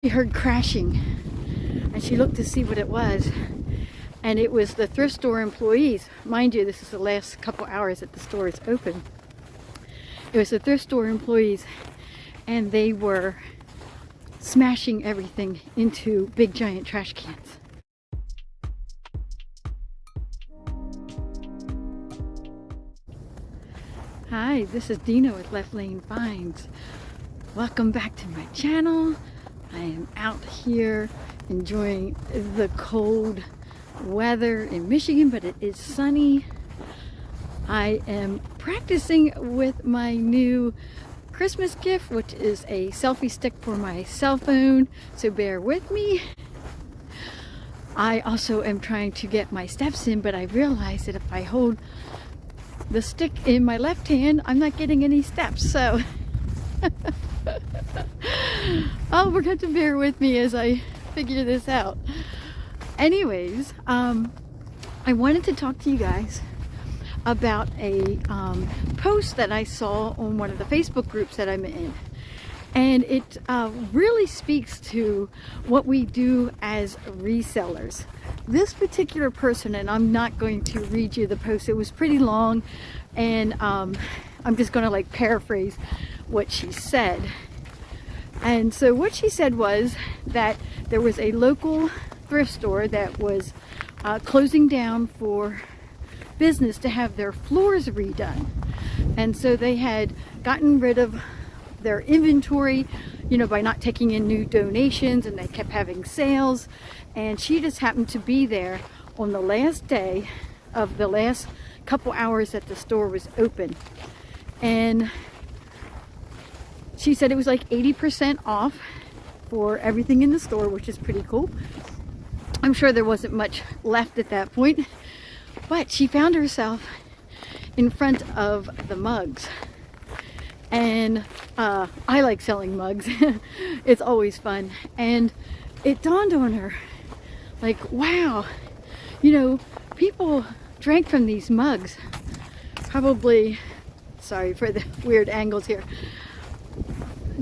She heard crashing and she looked to see what it was, and it was the thrift store employees. Mind you, this is the last couple hours that the store is open. It was the thrift store employees, and they were smashing everything into big giant trash cans. Hi, this is Dena with Left Lane Finds. Welcome back to my channel. I am out here enjoying the cold weather in Michigan, but it is sunny. I am practicing with my new Christmas gift, which is a selfie stick for my cell phone, so bear with me. I also am trying to get my steps in, but I realized that if I hold the stick in my left hand, I'm not getting any steps, so oh, we're going to bear with me as I figure this out. Anyways, I wanted to talk to you guys about a post that I saw on one of the Facebook groups that I'm in, and it really speaks to what we do as resellers. This particular person, and I'm not going to read you the post, it was pretty long, and I'm just going to like paraphrase what she said. And so what she said was that there was a local thrift store that was closing down for business to have their floors redone, and so they had gotten rid of their inventory, you know, by not taking in new donations, and they kept having sales. And she just happened to be there on the last day of the last couple hours that the store was open, and she said it was like 80% off for everything in the store, which is pretty cool. I'm sure there wasn't much left at that point, but she found herself in front of the mugs. And I like selling mugs. It's always fun. And it dawned on her, like, wow, you know, people drank from these mugs probably, sorry for the weird angles here,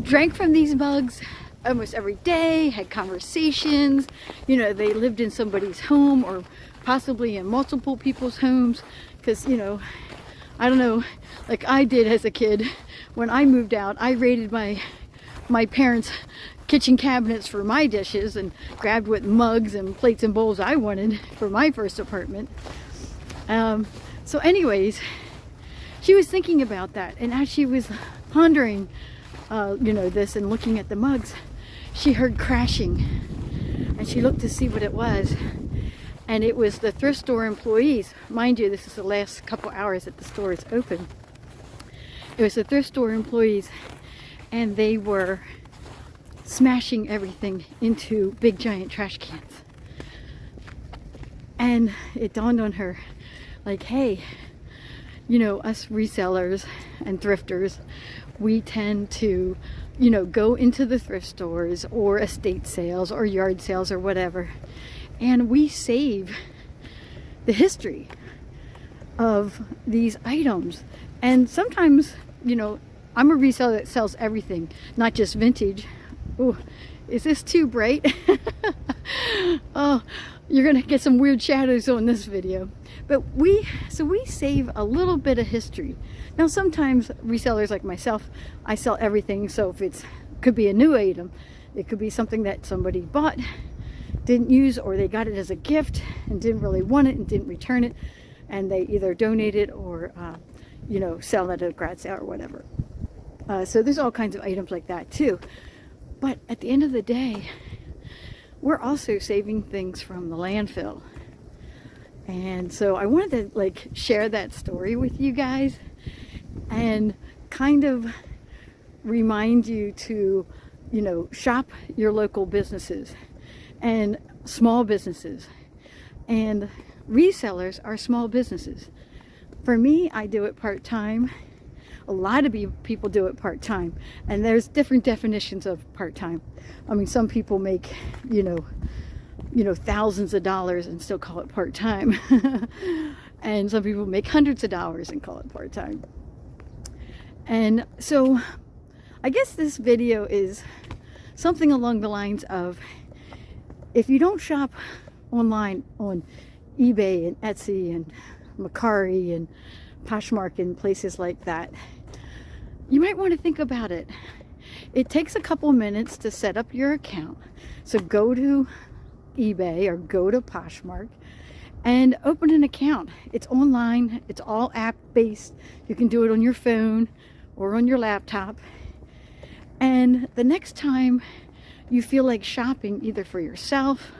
drank from these mugs almost every day, had conversations, you know, they lived in somebody's home or possibly in multiple people's homes, because, you know, I don't know, like I did as a kid. When I moved out, I raided my parents' kitchen cabinets for my dishes and grabbed what mugs and plates and bowls I wanted for my first apartment. So anyways, she was thinking about that, and as she was pondering you know, this and looking at the mugs, she heard crashing, and she looked to see what it was, and it was the thrift store employees. Mind you, this is the last couple hours that the store is open. It was the thrift store employees, and they were smashing everything into big giant trash cans. And it dawned on her, like, hey, you know, us resellers and thrifters, we tend to, you know, go into the thrift stores or estate sales or yard sales or whatever, and we save the history of these items. And sometimes, you know, I'm a reseller that sells everything, not just vintage. Oh, is this too bright? Oh, you're gonna get some weird shadows on this video. But we save a little bit of history. Now sometimes resellers like myself, I sell everything, so if it's could be a new item, it could be something that somebody bought, didn't use, or they got it as a gift and didn't really want it and didn't return it, and they either donate it or you know, sell it at a garage sale or whatever. So there's all kinds of items like that too. But at the end of the day, we're also saving things from the landfill. And so I wanted to like share that story with you guys and kind of remind you to, you know, shop your local businesses and small businesses. And resellers are small businesses. For me, I do it part-time. A lot of people do it part-time, and there's different definitions of part-time. I mean, some people make, you know, thousands of dollars and still call it part-time. And some people make hundreds of dollars and call it part-time. And so I guess this video is something along the lines of, if you don't shop online on eBay and Etsy and Mercari and Poshmark and places like that, you might want to think about it. It takes a couple minutes to set up your account. So go to eBay or go to Poshmark and open an account. It's online, it's all app based. You can do it on your phone or on your laptop. And the next time you feel like shopping, either for yourself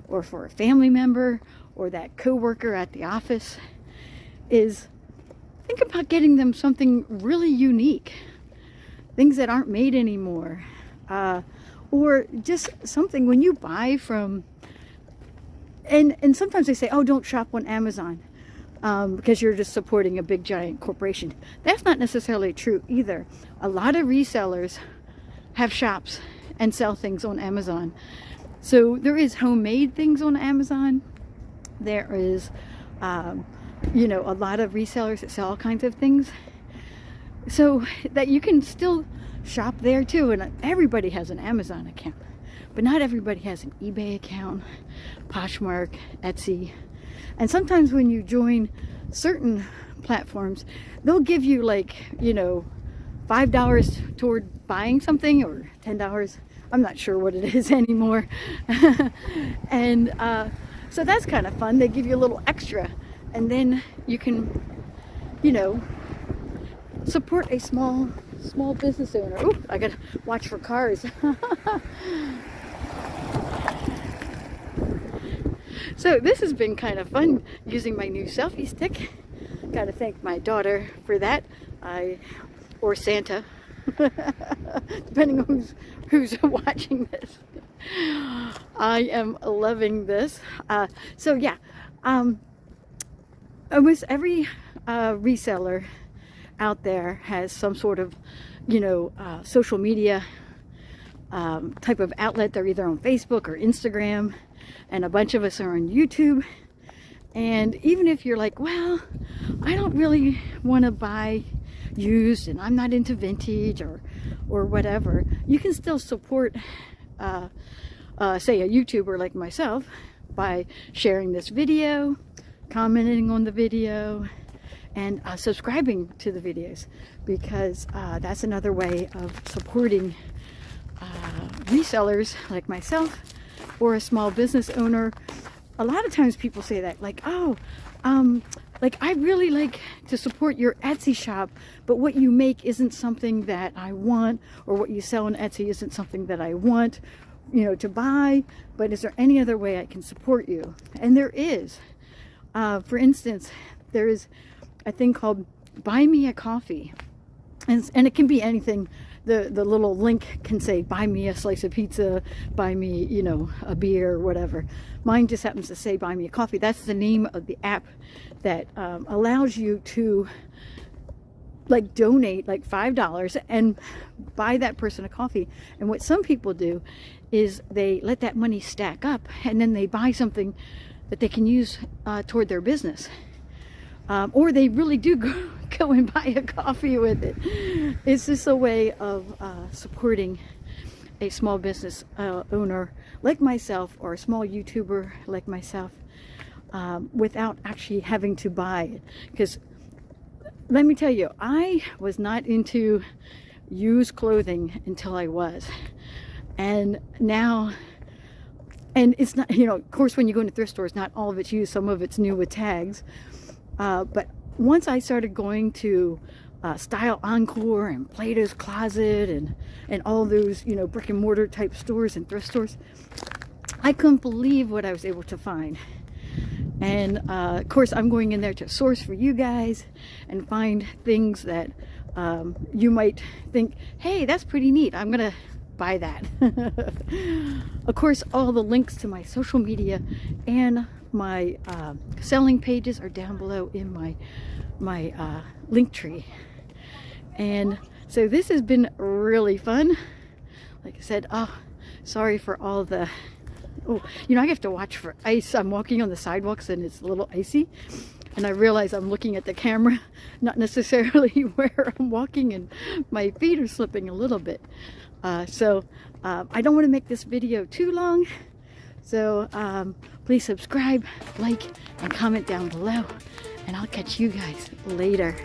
or for a family member or that coworker at the office, is think about getting them something really unique, things that aren't made anymore, or just something when you buy from, and sometimes they say, oh, don't shop on Amazon because you're just supporting a big giant corporation. That's not necessarily true either. A lot of resellers have shops and sell things on Amazon. So there is homemade things on Amazon. There is you know, a lot of resellers that sell all kinds of things, so that you can still shop there too. And everybody has an Amazon account, but not everybody has an eBay account, Poshmark, Etsy. And sometimes when you join certain platforms, they'll give you, like, you know, $5 toward buying something, or $10. I'm not sure what it is anymore. And so that's kind of fun. They give you a little extra, and then you can, you know, support a small business owner. Oh, I gotta watch for cars. So this has been kind of fun using my new selfie stick. Gotta thank my daughter for that, or Santa, depending on who's watching this. I am loving this. So yeah, almost every reseller out there has some sort of, you know, social media type of outlet. They're either on Facebook or Instagram, and a bunch of us are on YouTube. And even if you're like, well, I don't really want to buy used and I'm not into vintage or whatever, you can still support say a YouTuber like myself by sharing this video, commenting on the video, and subscribing to the videos, because that's another way of supporting resellers like myself or a small business owner. A lot of times people say that, like, oh, like, I really like to support your Etsy shop, but what you make isn't something that I want, or what you sell on Etsy isn't something that I want, you know, to buy, but is there any other way I can support you? And there is. For instance, there is a thing called Buy Me a Coffee, and it can be anything. The little link can say, buy me a slice of pizza, buy me, you know, a beer, or whatever. Mine just happens to say buy me a coffee. That's the name of the app that allows you to, like, donate like $5 and buy that person a coffee. And what some people do is they let that money stack up, and then they buy something that they can use toward their business. Or they really do go and buy a coffee with it. It's just a way of supporting a small business owner like myself, or a small YouTuber like myself, without actually having to buy it. Because let me tell you, I was not into used clothing until I was. And now, and it's not, you know, of course, when you go into thrift stores, not all of it's used, some of it's new with tags. But once I started going to Style Encore and Plato's Closet and all those, you know, brick and mortar type stores and thrift stores, I couldn't believe what I was able to find. And of course, I'm going in there to source for you guys and find things that you might think, hey, that's pretty neat, I'm gonna buy that. Of course, all the links to my social media and my selling pages are down below in my link tree. And so this has been really fun. Like I said, oh, sorry for all the, oh, you know, I have to watch for ice. I'm walking on the sidewalks and it's a little icy, and I realize I'm looking at the camera, not necessarily where I'm walking, and my feet are slipping a little bit. I don't want to make this video too long, so please subscribe, like, and comment down below, and I'll catch you guys later.